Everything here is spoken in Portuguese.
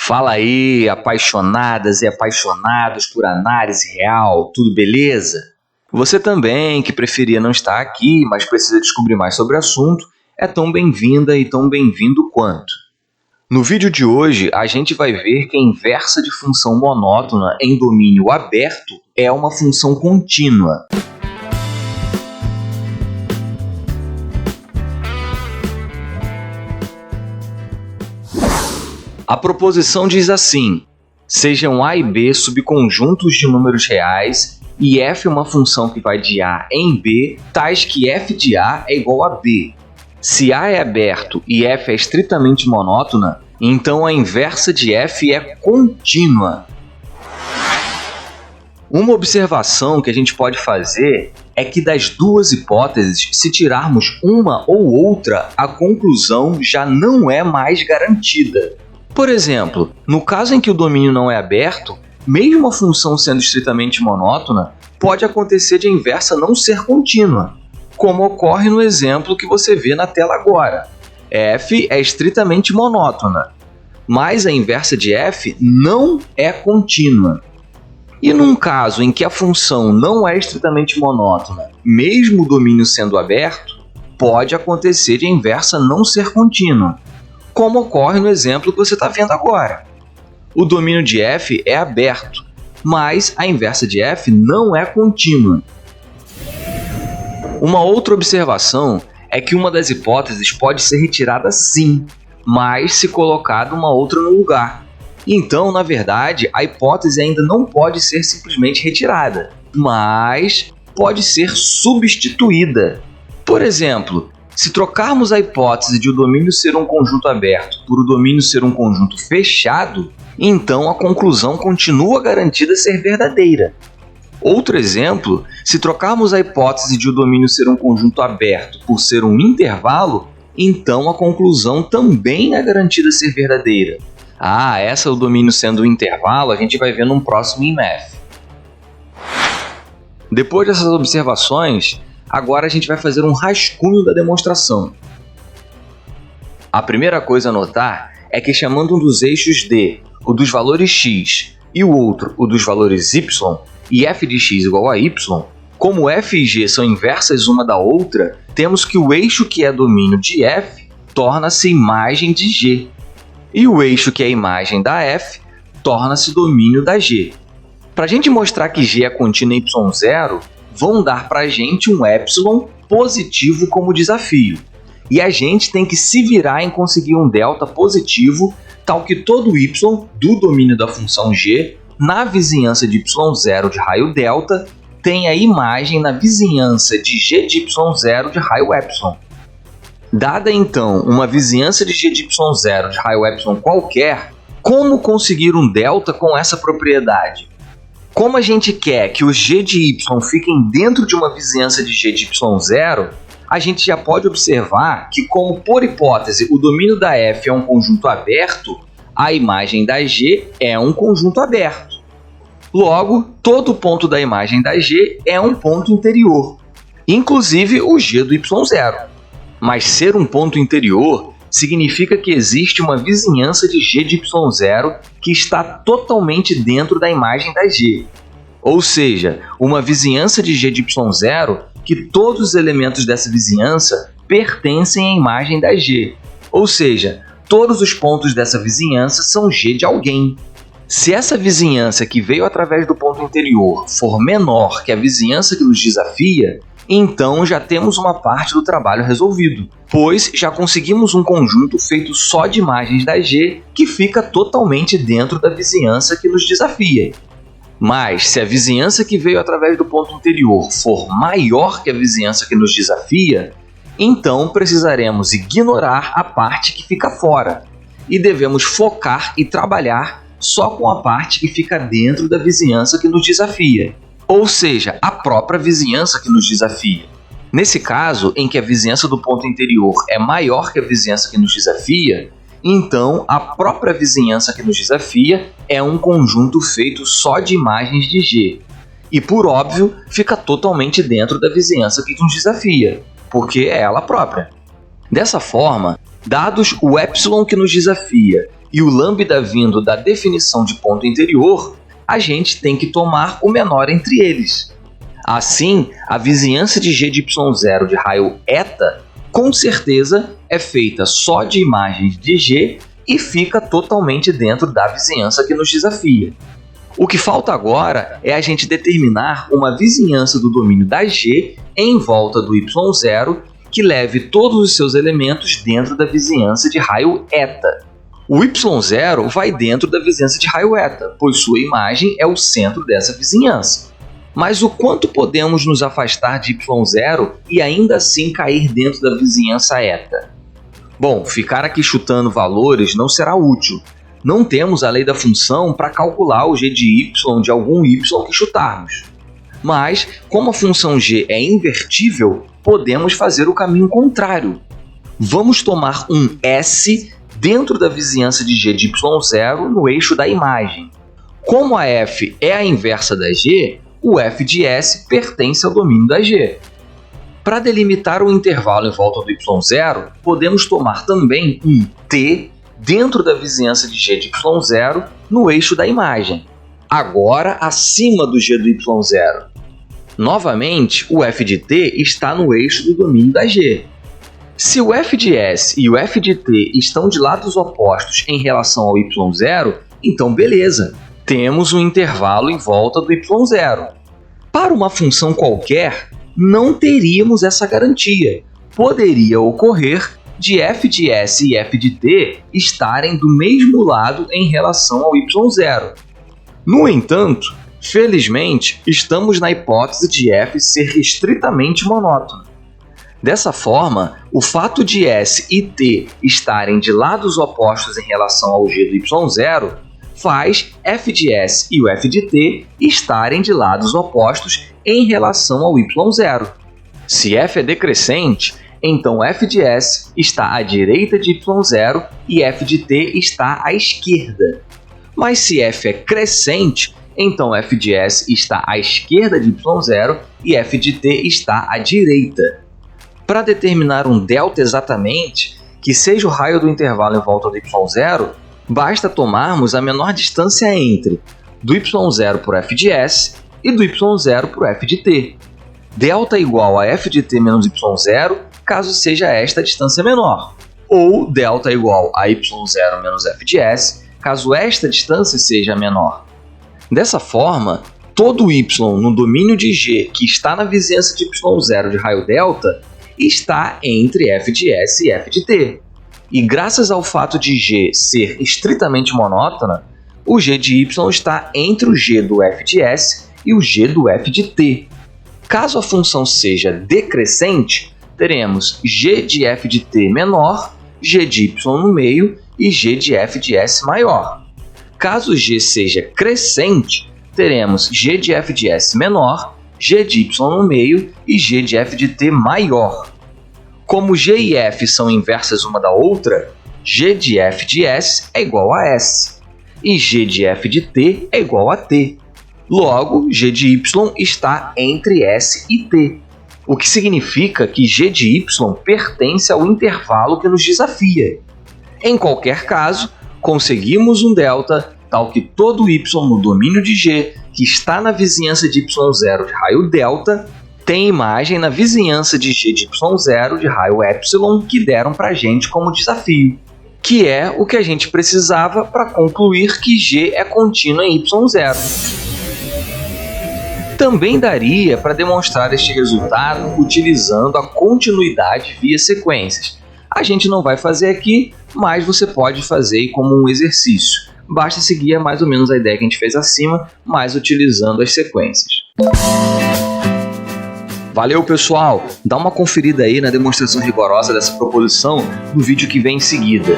Fala aí, apaixonadas e apaixonados por análise real, tudo beleza? Você também, que preferia não estar aqui, mas precisa descobrir mais sobre o assunto, é tão bem-vinda e tão bem-vindo quanto. No vídeo de hoje, a gente vai ver que a inversa de função monótona em domínio aberto é uma função contínua. A proposição diz assim: sejam A e B subconjuntos de números reais e f é uma função que vai de A em B, tais que f de A é igual a B. Se A é aberto e f é estritamente monótona, então a inversa de f é contínua. Uma observação que a gente pode fazer é que das duas hipóteses, se tirarmos uma ou outra, a conclusão já não é mais garantida. Por exemplo, no caso em que o domínio não é aberto, mesmo a função sendo estritamente monótona, pode acontecer de a inversa não ser contínua, como ocorre no exemplo que você vê na tela agora. f é estritamente monótona, mas a inversa de f não é contínua. E num caso em que a função não é estritamente monótona, mesmo o domínio sendo aberto, pode acontecer de a inversa não ser contínua, como ocorre no exemplo que você está vendo agora. O domínio de f é aberto, mas a inversa de f não é contínua. Uma outra observação é que uma das hipóteses pode ser retirada sim, mas se colocada uma outra no lugar. Então, na verdade, a hipótese ainda não pode ser simplesmente retirada, mas pode ser substituída. Por exemplo, se trocarmos a hipótese de o domínio ser um conjunto aberto por o domínio ser um conjunto fechado, então a conclusão continua garantida ser verdadeira. Outro exemplo, se trocarmos a hipótese de o domínio ser um conjunto aberto por ser um intervalo, então a conclusão também é garantida ser verdadeira. Essa o domínio sendo um intervalo, a gente vai ver num próximo IMF. Depois dessas observações, agora a gente vai fazer um rascunho da demonstração. A primeira coisa a notar é que chamando um dos eixos D, o dos valores x, e o outro, o dos valores y, e f de x igual a y, como f e g são inversas uma da outra, temos que o eixo que é domínio de f torna-se imagem de g, e o eixo que é imagem da f torna-se domínio da g. Para a gente mostrar que g é contínua em y0, vão dar para a gente um epsilon positivo como desafio. E a gente tem que se virar em conseguir um delta positivo, tal que todo y do domínio da função g, na vizinhança de y0 de raio delta, tenha imagem na vizinhança de g de y0 de raio epsilon. Dada então uma vizinhança de g de y0 de raio epsilon qualquer, como conseguir um delta com essa propriedade? Como a gente quer que os g de y fiquem dentro de uma vizinhança de g de y0, a gente já pode observar que, como por hipótese o domínio da f é um conjunto aberto, a imagem da g é um conjunto aberto. Logo, todo ponto da imagem da g é um ponto interior, inclusive o g do y0. Mas ser um ponto interior significa que existe uma vizinhança de g de y0 que está totalmente dentro da imagem da g. Ou seja, uma vizinhança de g de y0 que todos os elementos dessa vizinhança pertencem à imagem da g. Ou seja, todos os pontos dessa vizinhança são g de alguém. Se essa vizinhança que veio através do ponto interior for menor que a vizinhança que nos desafia, então já temos uma parte do trabalho resolvido, pois já conseguimos um conjunto feito só de imagens da G que fica totalmente dentro da vizinhança que nos desafia. Mas se a vizinhança que veio através do ponto interior for maior que a vizinhança que nos desafia, então precisaremos ignorar a parte que fica fora e devemos focar e trabalhar só com a parte que fica dentro da vizinhança que nos desafia. Ou seja, a própria vizinhança que nos desafia. Nesse caso, em que a vizinhança do ponto interior é maior que a vizinhança que nos desafia, então a própria vizinhança que nos desafia é um conjunto feito só de imagens de G. E, por óbvio, fica totalmente dentro da vizinhança que nos desafia, porque é ela própria. Dessa forma, dados o epsilon que nos desafia e o lambda vindo da definição de ponto interior, a gente tem que tomar o menor entre eles. Assim, a vizinhança de g de y0 de raio eta, com certeza, é feita só de imagens de g e fica totalmente dentro da vizinhança que nos desafia. O que falta agora é a gente determinar uma vizinhança do domínio da g em volta do y0 que leve todos os seus elementos dentro da vizinhança de raio eta. O y0 vai dentro da vizinhança de raio eta, pois sua imagem é o centro dessa vizinhança. Mas o quanto podemos nos afastar de y0 e ainda assim cair dentro da vizinhança eta? Bom, ficar aqui chutando valores não será útil. Não temos a lei da função para calcular o g de y de algum y que chutarmos. Mas, como a função g é invertível, podemos fazer o caminho contrário. Vamos tomar um S dentro da vizinhança de g de y0 no eixo da imagem. Como a f é a inversa da g, o f de S pertence ao domínio da g. Para delimitar o intervalo em volta do y0, podemos tomar também um t dentro da vizinhança de g de y0 no eixo da imagem, agora acima do g do y0. Novamente, o f de t está no eixo do domínio da g. Se o f de S e o f de t estão de lados opostos em relação ao y0, então beleza, temos um intervalo em volta do y0. Para uma função qualquer, não teríamos essa garantia. Poderia ocorrer de f de S e f de t estarem do mesmo lado em relação ao y0. No entanto, felizmente, estamos na hipótese de f ser estritamente monótono. Dessa forma, o fato de S e t estarem de lados opostos em relação ao g do y0 faz f de S e o f de t estarem de lados opostos em relação ao y0. Se f é decrescente, então f de S está à direita de y0 e f de t está à esquerda. Mas se f é crescente, então f de S está à esquerda de y0 e f de t está à direita. Para determinar um delta exatamente, que seja o raio do intervalo em volta do y0, basta tomarmos a menor distância entre do y0 por f de S e do y0 por f de t. Delta igual a f de t menos y0, caso seja esta a distância menor, ou delta igual a y0 menos f de S, caso esta distância seja menor. Dessa forma, todo y no domínio de g que está na vizinhança de y0 de raio delta está entre f de S e f de t. E graças ao fato de g ser estritamente monótona, o g de y está entre o g do f de S e o g do f de t. Caso a função seja decrescente, teremos g de f de t menor, g de y no meio e g de f de S maior. Caso g seja crescente, teremos g de f de S menor, g de y no meio e g de f de t maior. Como g e f são inversas uma da outra, g de f de S é igual a S, e g de f de t é igual a t. Logo, g de y está entre S e t, o que significa que g de y pertence ao intervalo que nos desafia. Em qualquer caso, conseguimos um delta tal que todo y no domínio de g que está na vizinhança de y0 de raio delta tem imagem na vizinhança de g de y0 de raio epsilon que deram para a gente como desafio, que é o que a gente precisava para concluir que g é contínuo em y0. Também daria para demonstrar este resultado utilizando a continuidade via sequências. A gente não vai fazer aqui, mas você pode fazer como um exercício. Basta seguir mais ou menos a ideia que a gente fez acima, mas utilizando as sequências. Valeu, pessoal! Dá uma conferida aí na demonstração rigorosa dessa proposição no vídeo que vem em seguida.